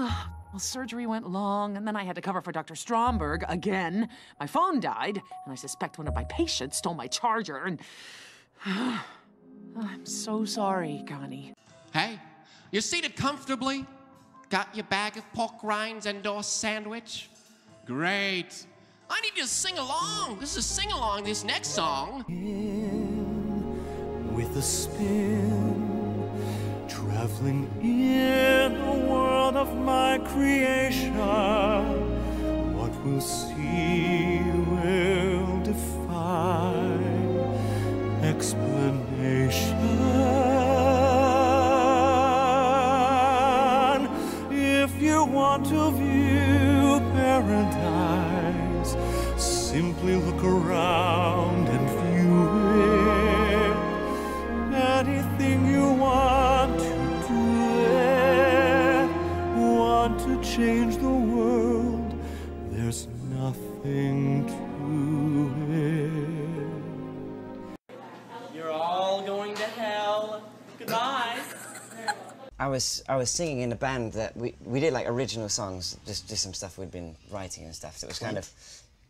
Well, surgery went long, and then I had to cover for Dr. Stromberg again. My phone died, and I suspect one of my patients stole my charger, and... I'm so sorry, Connie. Hey, you seated comfortably? Got your bag of pork rinds and or sandwich? Great. I need you to sing along. This is a sing-along, this next song. With a spin, traveling in the world of my creation, what we'll see will defy explanation. If you want to view paradise, simply look around and view it. Anything you want to do it, want to change the world, there's nothing to it. You're all going to hell. Goodbye. I was singing in a band that we did like original songs, just some stuff we'd been writing and stuff. So it was kind of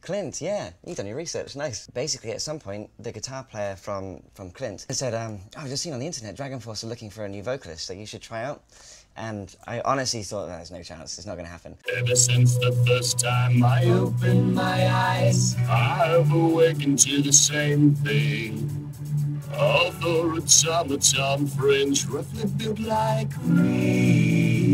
Clint, yeah, you've done your research, nice. Basically, at some point, the guitar player from Clint said, I've just seen on the internet Dragon Force are looking for a new vocalist that you should try out. And I honestly thought, there's no chance, it's not going to happen. Ever since the first time I opened my eyes, I've awakened to the same thing. Although it's summertime French, roughly built like me.